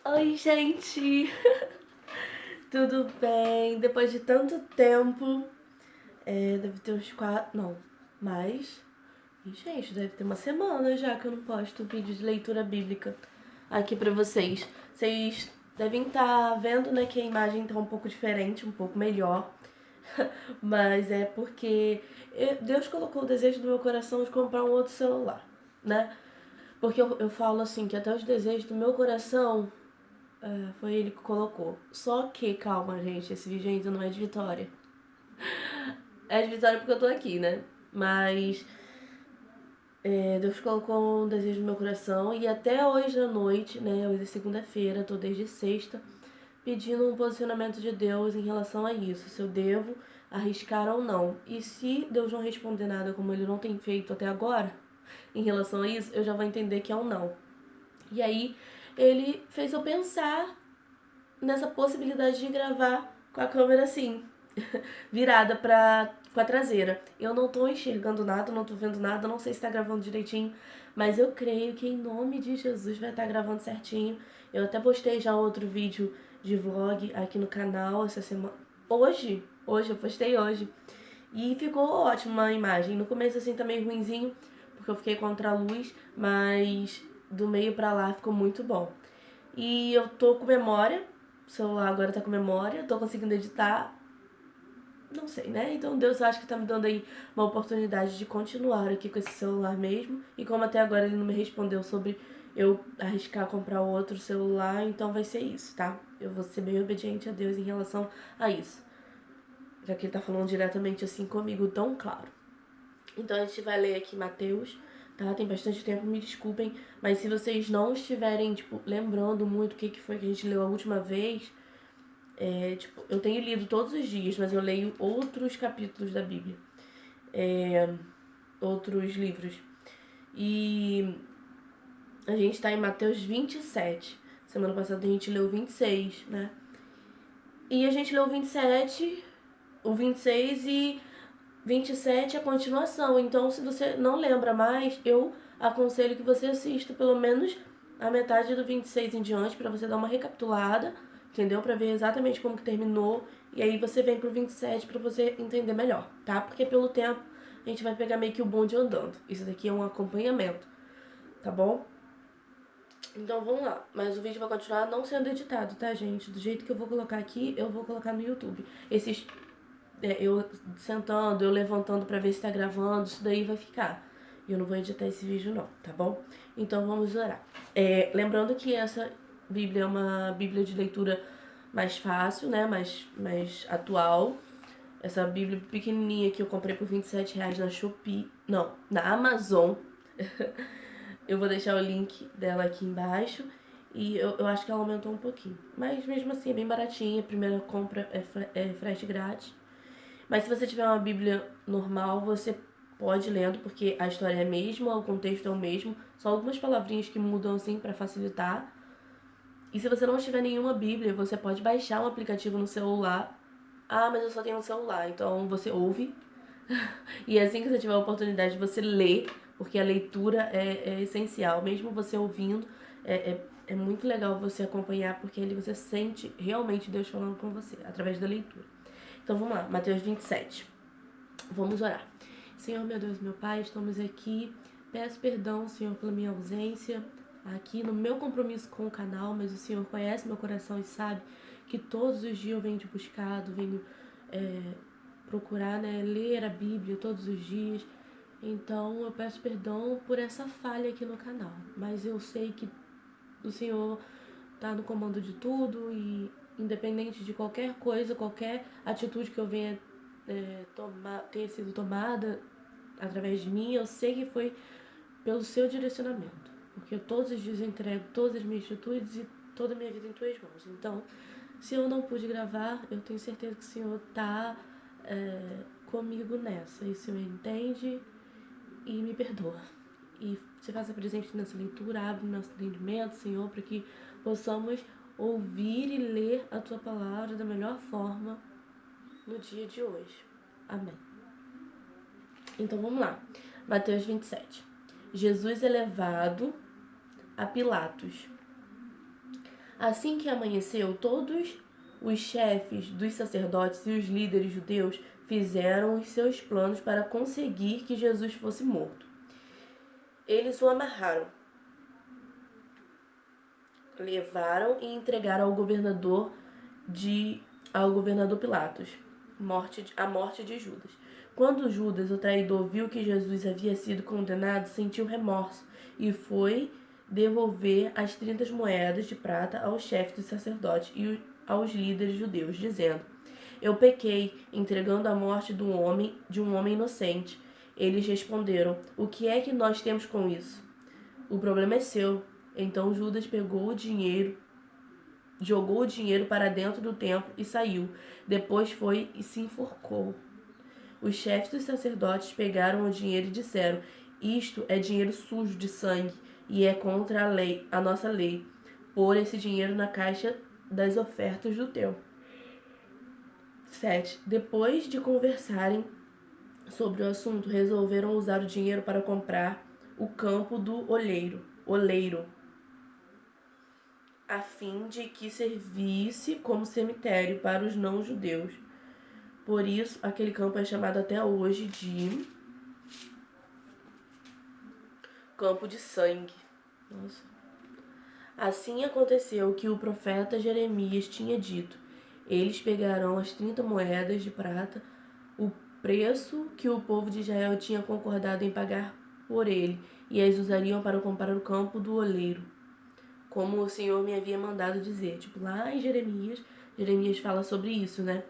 Oi, gente! Tudo bem? Depois de tanto tempo, deve ter uns 4, não, mais. E, gente, deve ter uma semana já que eu não posto vídeo de leitura bíblica aqui pra vocês. Vocês devem estar vendo, né, que a imagem tá um pouco diferente, um pouco melhor. Mas é porque Deus colocou o desejo do meu coração de comprar um outro celular, né? Porque eu falo assim, que até os desejos do meu coração foi ele que colocou. Só que, calma, gente, esse vídeo ainda não é de Vitória. É de Vitória porque eu tô aqui, né? Mas Deus colocou um desejo no meu coração e até hoje à noite, né? Hoje é segunda-feira, tô desde sexta, pedindo um posicionamento de Deus em relação a isso. Se eu devo arriscar ou não. E se Deus não responder nada como ele não tem feito até agora, em relação a isso, eu já vou entender que é um não. E aí, ele fez eu pensar nessa possibilidade de gravar com a câmera assim, virada com a traseira. Eu não tô enxergando nada, não tô vendo nada, não sei se tá gravando direitinho, mas eu creio que em nome de Jesus vai estar gravando certinho. Eu até postei já outro vídeo de vlog aqui no canal essa semana. Hoje, eu postei hoje. E ficou ótima a imagem. No começo assim tá meio ruinzinho, porque eu fiquei contra a luz, mas do meio pra lá ficou muito bom. E eu tô com memória, o celular agora tá com memória, tô conseguindo editar, não sei, né? Então Deus acha que tá me dando aí uma oportunidade de continuar aqui com esse celular mesmo. E como até agora ele não me respondeu sobre eu arriscar comprar outro celular, então vai ser isso, tá? Eu vou ser bem obediente a Deus em relação a isso. Já que ele tá falando diretamente assim comigo, tão claro. Então a gente vai ler aqui Mateus, tá? Tem bastante tempo, me desculpem, mas se vocês não estiverem, tipo, lembrando muito o que foi que a gente leu a última vez, eu tenho lido todos os dias, mas eu leio outros capítulos da Bíblia, outros livros. E a gente tá em Mateus 27. Semana passada a gente leu 26, né? E a gente leu o 27, o 26 e 27 é a continuação. Então, se você não lembra mais, eu aconselho que você assista pelo menos a metade do 26 em diante para você dar uma recapitulada, entendeu? Para ver exatamente como que terminou e aí você vem pro 27 para você entender melhor, tá? Porque pelo tempo a gente vai pegar meio que o bonde andando. Isso daqui é um acompanhamento, tá bom? Então vamos lá, mas o vídeo vai continuar não sendo editado, tá, gente? Do jeito que eu vou colocar aqui, eu vou colocar no YouTube. Esses eu sentando, eu levantando pra ver se tá gravando, isso daí vai ficar. Eu não vou editar esse vídeo não, tá bom? Então vamos orar. Lembrando que essa Bíblia é uma Bíblia de leitura mais fácil, né? Mais atual. Essa Bíblia pequenininha que eu comprei por R$ 27 na Shopee. Não, na Amazon. Eu vou deixar o link dela aqui embaixo. E eu acho que ela aumentou um pouquinho. Mas mesmo assim é bem baratinha. A primeira compra é frete grátis. Mas se você tiver uma Bíblia normal, você pode ir lendo, porque a história é a mesma, o contexto é o mesmo, só algumas palavrinhas que mudam assim para facilitar. E se você não tiver nenhuma Bíblia, você pode baixar um aplicativo no celular. Ah, mas eu só tenho um celular, então você ouve. E assim que você tiver a oportunidade, você lê, porque a leitura é essencial, mesmo você ouvindo, é muito legal você acompanhar, porque ali você sente realmente Deus falando com você, através da leitura. Então vamos lá, Mateus 27. Vamos orar. Senhor, meu Deus, meu Pai, estamos aqui. Peço perdão, Senhor, pela minha ausência aqui no meu compromisso com o canal, mas o Senhor conhece meu coração e sabe que todos os dias eu venho te buscado, venho procurar, né, ler a Bíblia todos os dias. Então eu peço perdão por essa falha aqui no canal, mas eu sei que o Senhor tá no comando de tudo e independente de qualquer coisa, qualquer atitude que eu venha tenha sido tomada através de mim, eu sei que foi pelo seu direcionamento. Porque todos os dias eu entrego todas as minhas atitudes e toda a minha vida em tuas mãos. Então, se eu não pude gravar, eu tenho certeza que o Senhor tá comigo nessa. E o Senhor entende e me perdoa. E você faça presente nessa leitura, abre o nosso entendimento, Senhor, para que possamos ouvir e ler a Tua palavra da melhor forma no dia de hoje. Amém. Então vamos lá. Mateus 27. Jesus é levado a Pilatos. Assim que amanheceu, todos os chefes dos sacerdotes e os líderes judeus fizeram os seus planos para conseguir que Jesus fosse morto. Eles o amarraram, levaram e entregaram ao governador Pilatos, a morte de Judas. Quando Judas, o traidor, viu que Jesus havia sido condenado, sentiu remorso e foi devolver as 30 moedas de prata aos chefes dos sacerdotes e aos líderes judeus, dizendo: Eu pequei, entregando a morte de um homem inocente. Eles responderam: O que é que nós temos com isso? O problema é seu. Então Judas pegou o dinheiro, jogou o dinheiro para dentro do templo e saiu. Depois foi e se enforcou. Os chefes dos sacerdotes pegaram o dinheiro e disseram: Isto é dinheiro sujo de sangue e é contra a nossa lei, pôr esse dinheiro na caixa das ofertas do templo. 7. Depois de conversarem sobre o assunto, resolveram usar o dinheiro para comprar o campo do oleiro, a fim de que servisse como cemitério para os não-judeus. Por isso, aquele campo é chamado até hoje de Campo de Sangue. Nossa. Assim aconteceu que o profeta Jeremias tinha dito: Eles pegarão as 30 moedas de prata, o preço que o povo de Israel tinha concordado em pagar por ele, e as usariam para comprar o campo do oleiro, como o Senhor me havia mandado dizer. Tipo, lá em Jeremias fala sobre isso, né?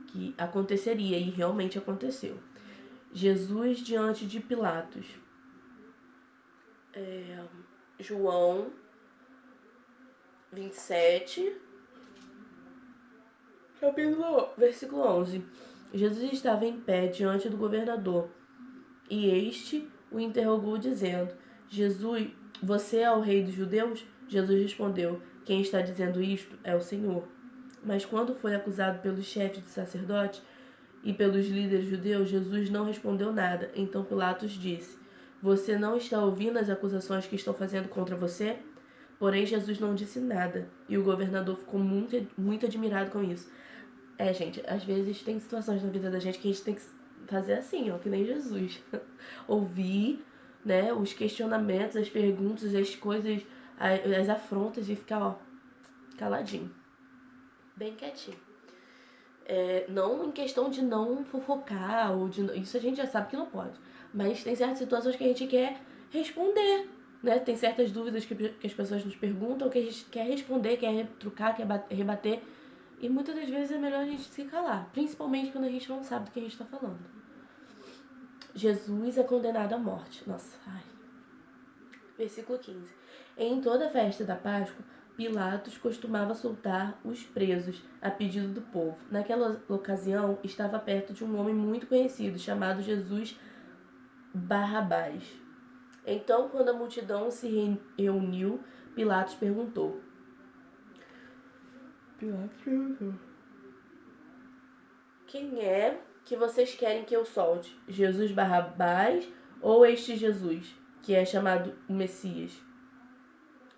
Que aconteceria, e realmente aconteceu. Jesus diante de Pilatos. João 27, versículo 11. Jesus estava em pé diante do governador, e este o interrogou, dizendo: Jesus, você é o rei dos judeus? Jesus respondeu: Quem está dizendo isto é o Senhor. Mas quando foi acusado pelos chefes dos sacerdotes e pelos líderes judeus, Jesus não respondeu nada. Então Pilatos disse: Você não está ouvindo as acusações que estão fazendo contra você? Porém, Jesus não disse nada, e o governador ficou muito admirado com isso. Gente, às vezes tem situações na vida da gente que a gente tem que fazer assim, ó, que nem Jesus. Ouvir, né, os questionamentos, as perguntas, as coisas, as afrontas e ficar, ó, caladinho. Bem quietinho. Não em questão de não fofocar, ou de, isso a gente já sabe que não pode. Mas tem certas situações que a gente quer responder, né? Tem certas dúvidas que as pessoas nos perguntam, que a gente quer responder, quer retrucar, quer rebater. E muitas das vezes é melhor a gente se calar, principalmente quando a gente não sabe do que a gente está falando. Jesus é condenado à morte. Nossa, ai. Versículo 15. Em toda a festa da Páscoa, Pilatos costumava soltar os presos a pedido do povo. Naquela ocasião, estava perto de um homem muito conhecido, chamado Jesus Barrabás. Então, quando a multidão se reuniu, Pilatos perguntou: Quem é que vocês querem que eu solte? Jesus Barrabás ou este Jesus, que é chamado o Messias?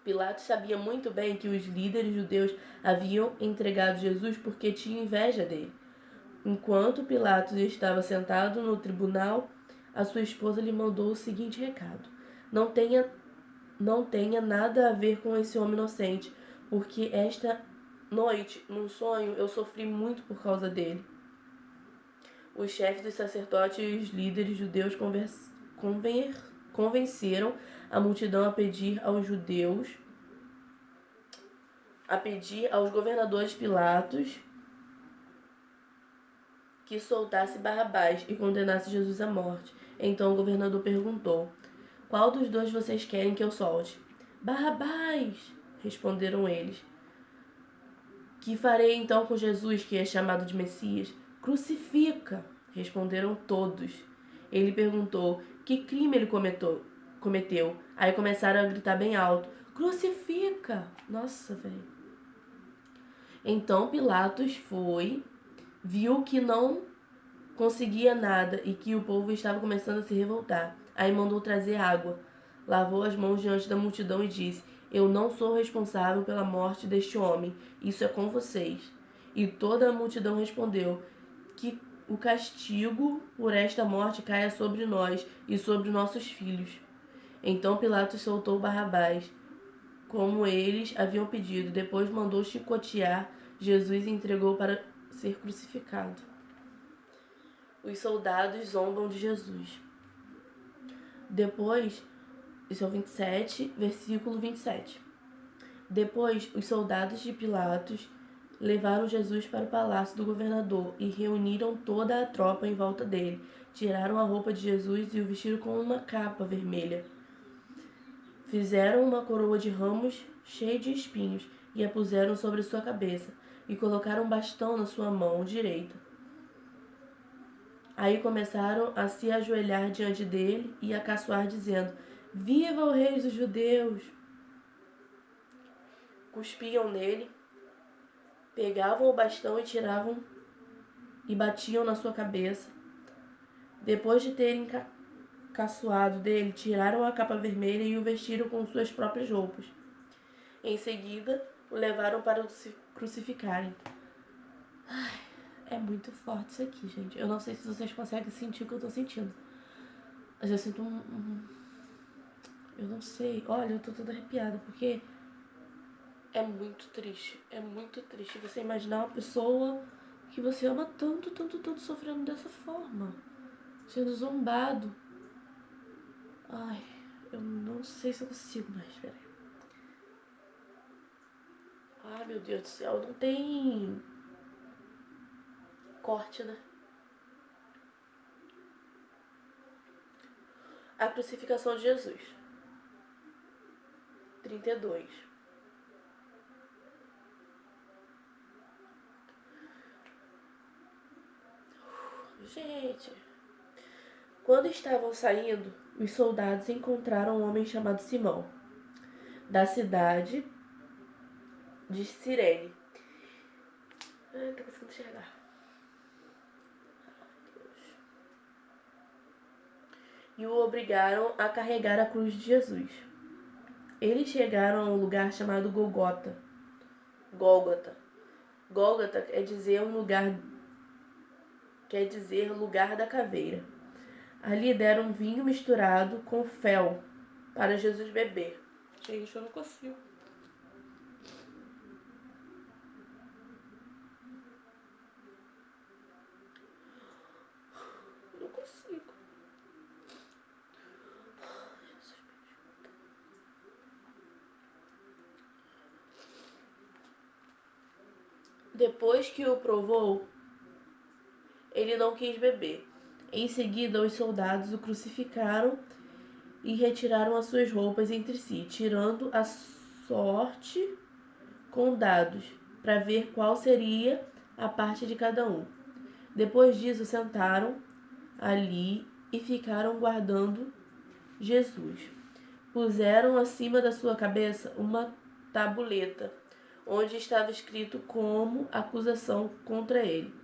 Pilatos sabia muito bem que os líderes judeus haviam entregado Jesus porque tinham inveja dele. Enquanto Pilatos estava sentado no tribunal, a sua esposa lhe mandou o seguinte recado: Não tenha nada a ver com esse homem inocente, porque esta noite, num sonho, eu sofri muito por causa dele. Os chefes dos sacerdotes e os líderes judeus convenceram a multidão a pedir aos governadores Pilatos que soltasse Barrabás e condenasse Jesus à morte. Então o governador perguntou: Qual dos dois vocês querem que eu solte? Barrabás, responderam eles. Que farei então com Jesus, que é chamado de Messias? Crucifica, responderam todos. Ele perguntou: Que crime ele cometeu? Aí começaram a gritar bem alto: Crucifica! Nossa, velho. Então Pilatos viu que não conseguia nada e que o povo estava começando a se revoltar. Aí mandou trazer água, lavou as mãos diante da multidão e disse: Eu não sou responsável pela morte deste homem, isso é com vocês. E toda a multidão respondeu: que o castigo por esta morte caia sobre nós e sobre nossos filhos. Então Pilatos soltou Barrabás, como eles haviam pedido. Depois mandou chicotear Jesus e entregou para ser crucificado. Os soldados zombam de Jesus. Depois, isso é o 27, versículo 27. Depois, os soldados de Pilatos levaram Jesus para o palácio do governador e reuniram toda a tropa em volta dele. Tiraram a roupa de Jesus e o vestiram com uma capa vermelha. Fizeram uma coroa de ramos cheia de espinhos e a puseram sobre sua cabeça e colocaram um bastão na sua mão direita. Aí começaram a se ajoelhar diante dele e a caçoar, dizendo: Viva o rei dos judeus! Cuspiam nele, pegavam o bastão e tiravam e batiam na sua cabeça. Depois de terem caçoado dele, tiraram a capa vermelha e o vestiram com suas próprias roupas. Em seguida, o levaram para o crucificarem. Ai, é muito forte isso aqui, gente. Eu não sei se vocês conseguem sentir o que eu tô sentindo. Mas eu sinto eu não sei. Olha, eu tô toda arrepiada, porque é muito triste. É muito triste você imaginar uma pessoa que você ama tanto, tanto, tanto sofrendo dessa forma. Sendo zombado. Ai, eu não sei se eu consigo mais, peraí. Ai, meu Deus do céu, não tem corte, né? A crucificação de Jesus. 32. Gente, quando estavam saindo, os soldados encontraram um homem chamado Simão, da cidade de Cirene. Ai, tô conseguindo enxergar. E o obrigaram a carregar a cruz de Jesus. Eles chegaram a um lugar chamado Gólgota. Gólgota quer dizer lugar da caveira. Ali deram vinho misturado com fel para Jesus beber. Gente, eu não consigo. Eu não consigo. Depois que o provou, ele não quis beber. Em seguida, os soldados o crucificaram e retiraram as suas roupas entre si, tirando a sorte com dados, para ver qual seria a parte de cada um. Depois disso, sentaram ali e ficaram guardando Jesus. Puseram acima da sua cabeça uma tabuleta, onde estava escrito como acusação contra ele: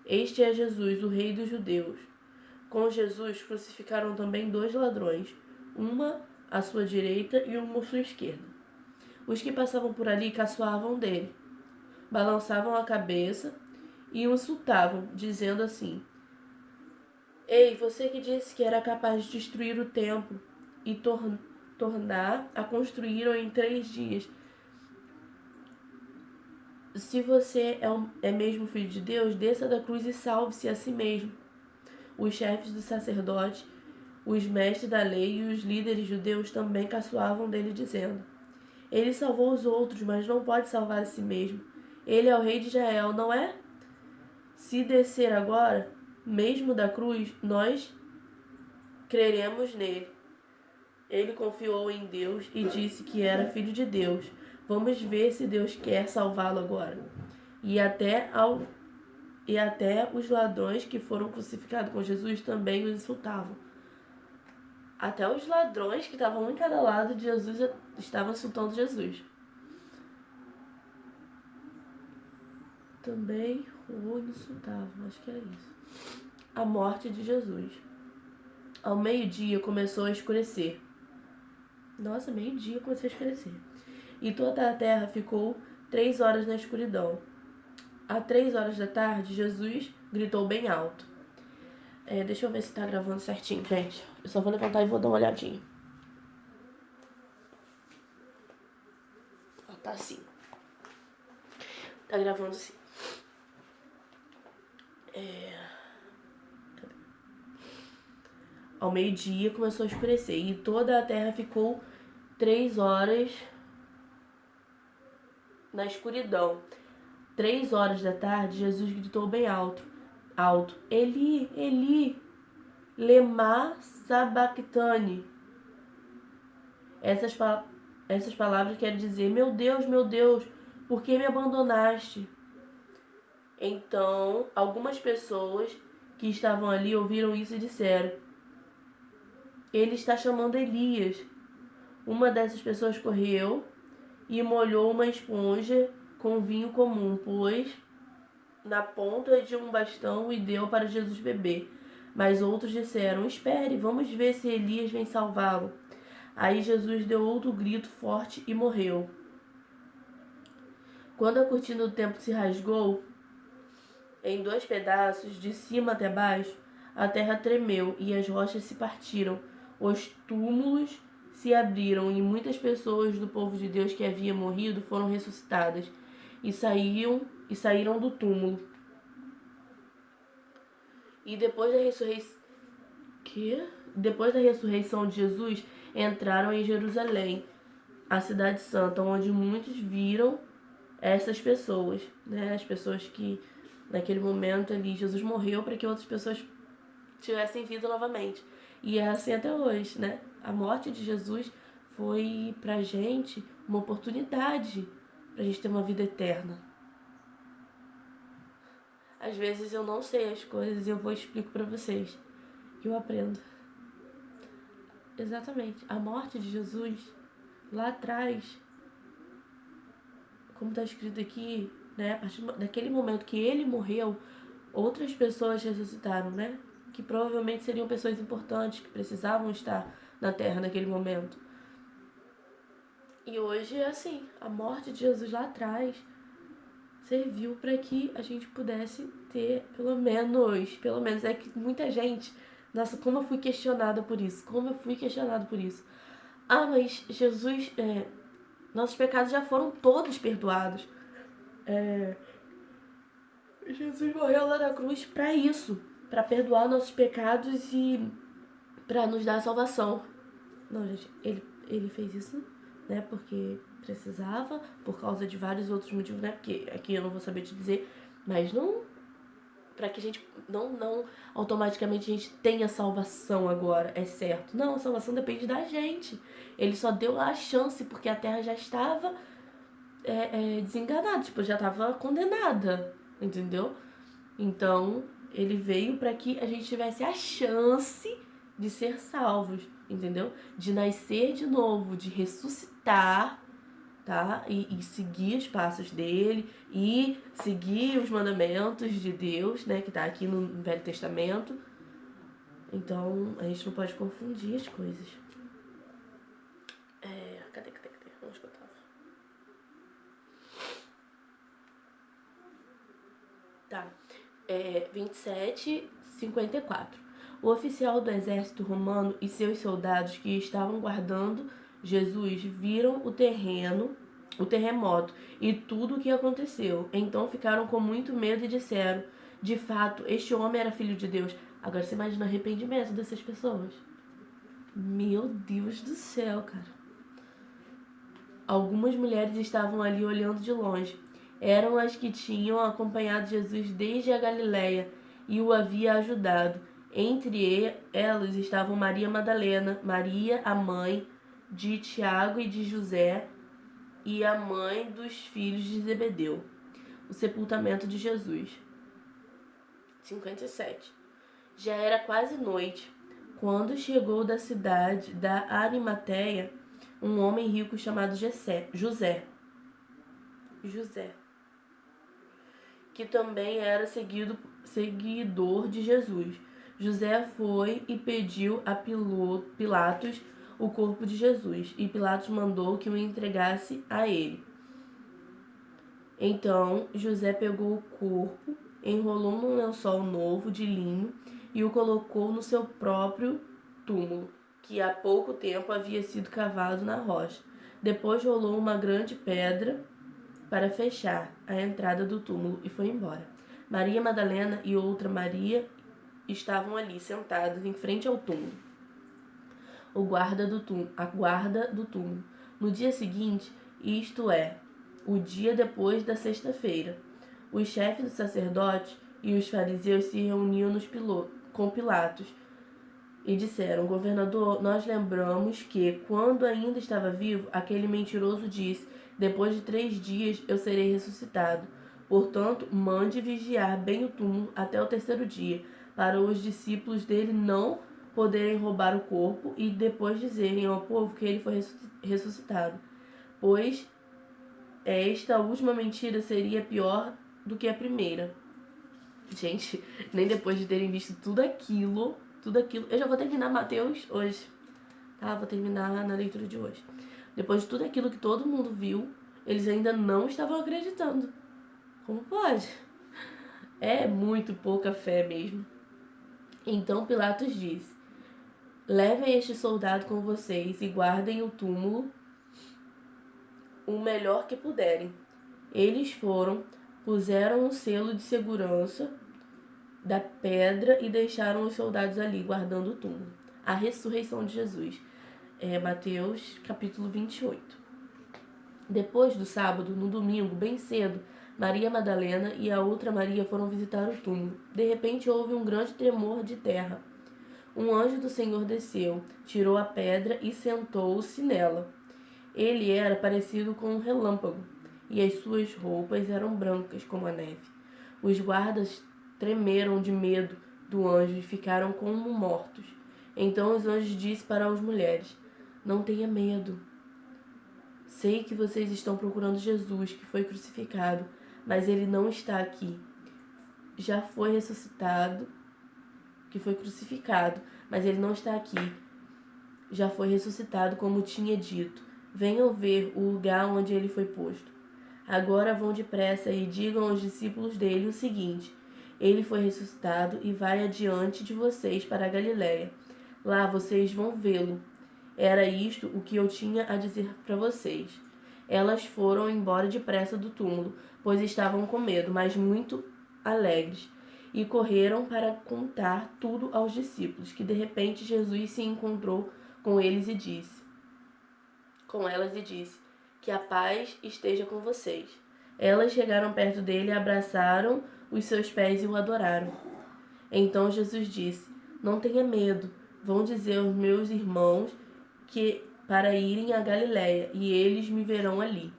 Este é Jesus, o rei dos judeus. Com Jesus crucificaram também 2 ladrões, uma à sua direita e uma à sua esquerda. Os que passavam por ali caçoavam dele, balançavam a cabeça e o insultavam, dizendo assim: Ei, você que disse que era capaz de destruir o templo e tornar a construir em 3 dias. Se você é mesmo filho de Deus, desça da cruz e salve-se a si mesmo. Os chefes dos sacerdotes, os mestres da lei e os líderes judeus também caçoavam dele, dizendo: Ele salvou os outros, mas não pode salvar a si mesmo. Ele é o rei de Israel, não é? Se descer agora, mesmo da cruz, nós creremos nele. Ele confiou em Deus e disse que era filho de Deus. Vamos ver se Deus quer salvá-lo agora. E até os ladrões que foram crucificados com Jesus também o insultavam. Até os ladrões que estavam um em cada lado de Jesus estavam insultando Jesus. Também o insultavam, acho que era isso. A morte de Jesus. Ao meio-dia começou a escurecer. Nossa, meio-dia começou a escurecer. e toda a terra ficou 3 horas na escuridão. Às 3 horas da tarde, Jesus gritou bem alto. Deixa eu ver se tá gravando certinho, gente. Eu só vou levantar e vou dar uma olhadinha. Tá sim. Tá gravando sim. Ao meio-dia começou a escurecer e toda a terra ficou 3 horas na escuridão. 3 horas da tarde, Jesus gritou bem alto. Eli, Eli, lema sabachthani. Essas palavras querem dizer, meu Deus, por que me abandonaste? Então, algumas pessoas que estavam ali ouviram isso e disseram, ele está chamando Elias. Uma dessas pessoas correu e molhou uma esponja com vinho comum, pôs na ponta de um bastão e deu para Jesus beber. Mas outros disseram, espere, vamos ver se Elias vem salvá-lo. Aí Jesus deu outro grito forte e morreu. Quando a cortina do templo se rasgou em 2 pedaços, de cima até baixo, a terra tremeu e as rochas se partiram. Os túmulos se abriram e muitas pessoas do povo de Deus que havia morrido foram ressuscitadas e saíram do túmulo. E depois da ressurreição de Jesus, entraram em Jerusalém, a cidade santa, onde muitos viram essas pessoas, né? As pessoas que naquele momento ali Jesus morreu para que outras pessoas tivessem vida novamente. E é assim até hoje, né? A morte de Jesus foi pra gente uma oportunidade pra gente ter uma vida eterna. Às vezes eu não sei as coisas e eu vou explico pra vocês. E eu aprendo. Exatamente. A morte de Jesus, lá atrás, como está escrito aqui, né? A partir daquele momento que ele morreu, outras pessoas ressuscitaram, né? Que provavelmente seriam pessoas importantes, que precisavam estar na Terra naquele momento. E hoje é assim, a morte de Jesus lá atrás serviu para que a gente pudesse ter, pelo menos, é que muita gente, nossa, como eu fui questionada por isso, Ah, mas Jesus, nossos pecados já foram todos perdoados. Jesus morreu lá na cruz para isso, para perdoar nossos pecados e para nos dar a salvação. Não, gente, ele fez isso, né, porque precisava, por causa de vários outros motivos, né, porque aqui eu não vou saber te dizer, mas não para que a gente não automaticamente a gente tenha salvação agora, é certo. Não, a salvação depende da gente. Ele só deu a chance porque a terra já estava desenganada, tipo, já estava condenada, entendeu? Então, ele veio para que a gente tivesse a chance de ser salvos, entendeu? De nascer de novo, de ressuscitar, tá? E seguir os passos dele e seguir os mandamentos de Deus, né? Que tá aqui no Velho Testamento. Então, a gente não pode confundir as coisas. Cadê? Onde que eu tava? Tá. 27:54. O oficial do exército romano e seus soldados que estavam guardando Jesus viram o terremoto e tudo o que aconteceu. Então ficaram com muito medo e disseram, de fato, este homem era filho de Deus. Agora você imagina o arrependimento dessas pessoas. Meu Deus do céu, cara. Algumas mulheres estavam ali olhando de longe. Eram as que tinham acompanhado Jesus desde a Galileia e o havia ajudado. Entre elas estavam Maria Madalena, Maria, a mãe de Tiago e de José, e a mãe dos filhos de Zebedeu. O sepultamento de Jesus. 57. Já era quase noite, quando chegou da cidade da Arimateia um homem rico chamado José, que também era seguidor de Jesus. José foi e pediu a Pilatos o corpo de Jesus, e Pilatos mandou que o entregasse a ele. Então José pegou o corpo, enrolou num lençol novo de linho e o colocou no seu próprio túmulo, que há pouco tempo havia sido cavado na rocha. Depois rolou uma grande pedra para fechar a entrada do túmulo e foi embora. Maria Madalena e outra Maria estavam ali sentadas em frente ao túmulo. A guarda do túmulo. No dia seguinte, isto é, o dia depois da sexta-feira, os chefes dos sacerdotes e os fariseus se reuniam com Pilatos e disseram: Governador, nós lembramos que, quando ainda estava vivo, aquele mentiroso disse: depois de 3 dias eu serei ressuscitado. Portanto, mande vigiar bem o túmulo até o 3º dia, para os discípulos dele não poderem roubar o corpo e depois dizerem ao povo que ele foi ressuscitado. Pois esta última mentira seria pior do que a primeira. Gente, nem depois de terem visto tudo aquilo. Eu já vou terminar Mateus hoje, tá? Vou terminar na leitura de hoje. Depois de tudo aquilo que todo mundo viu, eles ainda não estavam acreditando. Como pode? É muito pouca fé mesmo. Então Pilatos disse: levem este soldado com vocês e guardem o túmulo o melhor que puderem. Eles foram, puseram um selo de segurança da pedra e deixaram os soldados ali, guardando o túmulo. A ressurreição de Jesus. Mateus capítulo 28. Depois do sábado, no domingo, bem cedo, Maria Madalena e a outra Maria foram visitar o túmulo. De repente houve um grande tremor de terra. Um anjo do Senhor desceu, tirou a pedra e sentou-se nela. Ele era parecido com um relâmpago, e as suas roupas eram brancas como a neve. Os guardas tremeram de medo do anjo e ficaram como mortos. Então os anjos disse para as mulheres: não tenha medo. Sei que vocês estão procurando Jesus, que foi crucificado, mas ele não está aqui. Já foi ressuscitado, que foi crucificado, mas ele não está aqui. Já foi ressuscitado, como tinha dito. Venham ver o lugar onde ele foi posto. Agora vão depressa e digam aos discípulos dele o seguinte: ele foi ressuscitado e vai adiante de vocês para a Galiléia. Lá vocês vão vê-lo. Era isto o que eu tinha a dizer para vocês. Elas foram embora depressa do túmulo, pois estavam com medo, mas muito alegres, e correram para contar tudo aos discípulos, que de repente Jesus se encontrou com elas e disse: que a paz esteja com vocês. Elas chegaram perto dele, abraçaram os seus pés e o adoraram. Então Jesus disse: não tenha medo, vão dizer aos meus irmãos que para irem a Galiléia, e eles me verão ali.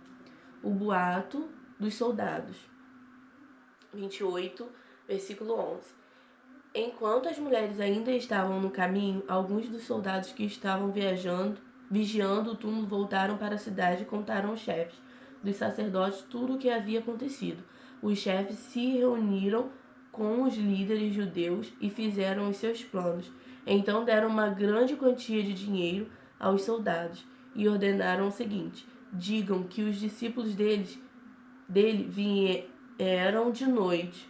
O boato dos soldados. 28, versículo 11. Enquanto as mulheres ainda estavam no caminho, alguns dos soldados que estavam vigiando o túmulo voltaram para a cidade e contaram aos chefes dos sacerdotes tudo o que havia acontecido. Os chefes se reuniram com os líderes judeus e fizeram os seus planos. Então deram uma grande quantia de dinheiro aos soldados e ordenaram o seguinte: digam que os discípulos dele vieram de noite.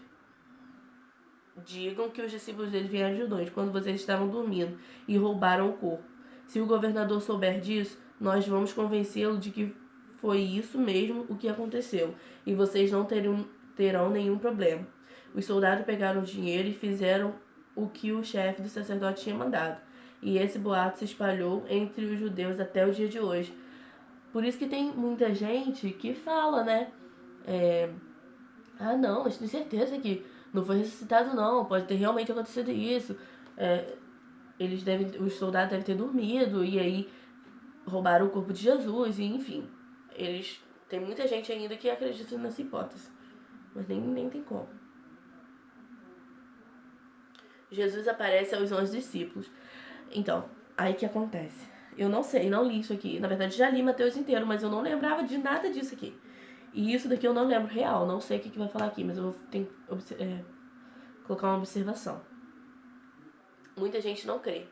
Digam que os discípulos dele vieram de noite, quando vocês estavam dormindo, e roubaram o corpo. Se o governador souber disso, nós vamos convencê-lo de que foi isso mesmo o que aconteceu, e vocês não terão nenhum problema. Os soldados pegaram o dinheiro e fizeram o que o chefe do sacerdote tinha mandado. E esse boato se espalhou entre os judeus até o dia de hoje. Por isso que tem muita gente que fala, né? Não, mas tenho certeza que não foi ressuscitado não, pode ter realmente acontecido isso. Os soldados devem ter dormido e aí roubaram o corpo de Jesus, e enfim. Tem muita gente ainda que acredita nessa hipótese, mas nem tem como. Jesus aparece aos 11 discípulos. Então, aí que acontece? Eu não sei, não li isso aqui. Na verdade, já li Mateus inteiro, mas eu não lembrava de nada disso aqui. E isso daqui eu não lembro real, não sei o que vai falar aqui, mas eu vou ter que colocar uma observação. Muita gente não crê,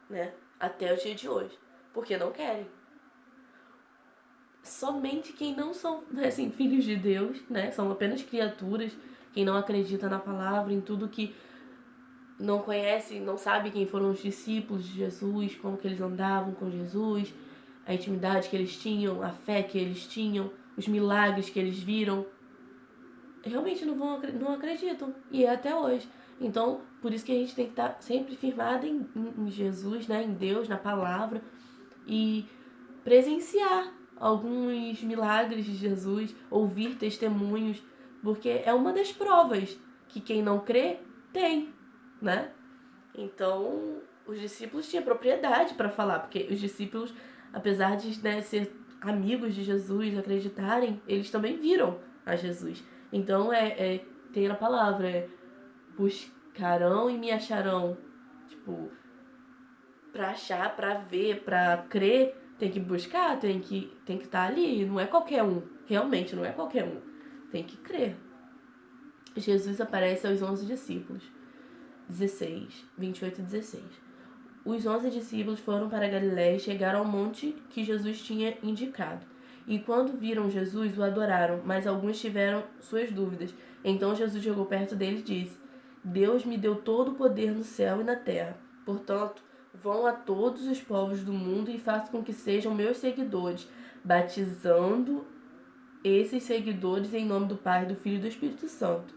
né? Até o dia de hoje. porque não querem. Somente quem não são, assim, filhos de Deus, né? São apenas criaturas, quem não acredita na palavra, em tudo que não conhece, não sabe quem foram os discípulos de Jesus, como que eles andavam com Jesus, a intimidade que eles tinham, a fé que eles tinham, os milagres que eles viram, realmente não acreditam. E é até hoje. Então, por isso que a gente tem que estar sempre firmado em Jesus, né? Em Deus, na palavra. E presenciar alguns milagres de Jesus, ouvir testemunhos. Porque é uma das provas que quem não crê tem, né? Então, os discípulos tinham propriedade para falar. Porque os discípulos, apesar de, né, ser amigos de Jesus, acreditarem, eles também viram a Jesus. Então, tem a palavra, buscarão e me acharão. Tipo, pra achar, pra ver, pra crer, tem que buscar, tem que estar ali. Não é qualquer um. Realmente, não é qualquer um. Tem que crer. Jesus aparece aos 11 discípulos. 16, 28 e 16. Os 11 discípulos foram para Galiléia e chegaram ao monte que Jesus tinha indicado. E quando viram Jesus, o adoraram, mas alguns tiveram suas dúvidas. Então Jesus chegou perto deles e disse: Deus me deu todo o poder no céu e na terra. Portanto, vão a todos os povos do mundo e façam com que sejam meus seguidores, batizando esses seguidores em nome do Pai, do Filho e do Espírito Santo,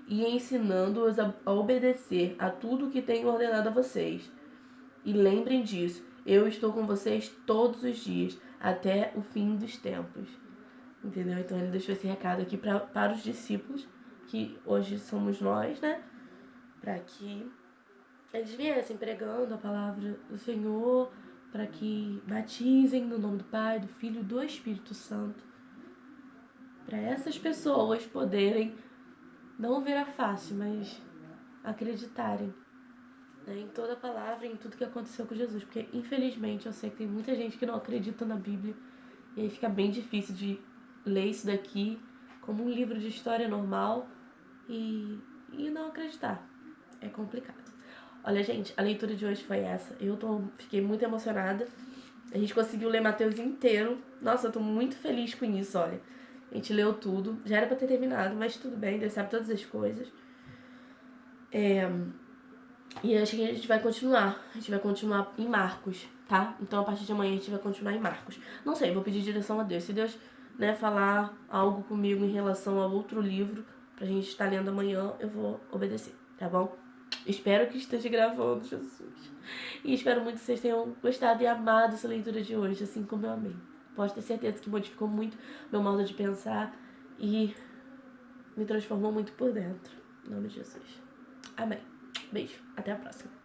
e ensinando-os a obedecer a tudo o que tenho ordenado a vocês. E lembrem disso, eu estou com vocês todos os dias, até o fim dos tempos. Entendeu? Então ele deixou esse recado aqui para os discípulos, que hoje somos nós, né? Para que eles viessem pregando a palavra do Senhor, para que batizem no nome do Pai, do Filho e do Espírito Santo. Para essas pessoas poderem não ver a face, mas acreditarem, né, em toda a palavra e em tudo que aconteceu com Jesus. Porque, infelizmente, eu sei que tem muita gente que não acredita na Bíblia. E aí fica bem difícil de ler isso daqui como um livro de história normal e não acreditar. É complicado. Olha, gente, a leitura de hoje foi essa. Fiquei muito emocionada. A gente conseguiu ler Mateus inteiro. Nossa, eu tô muito feliz com isso, olha. A gente leu tudo. Já era pra ter terminado, mas tudo bem, Deus sabe todas as coisas. E acho que a gente vai continuar. A gente vai continuar em Marcos, tá? Então, a partir de amanhã, a gente vai continuar em Marcos. Não sei, vou pedir direção a Deus. Se Deus, né, falar algo comigo em relação ao outro livro pra gente estar lendo amanhã, eu vou obedecer, tá bom? Espero que esteja gravando, Jesus. E espero muito que vocês tenham gostado e amado essa leitura de hoje, assim como eu amei. Pode ter certeza que modificou muito meu modo de pensar e me transformou muito por dentro. Em nome de Jesus. Amém. Beijo. Até a próxima.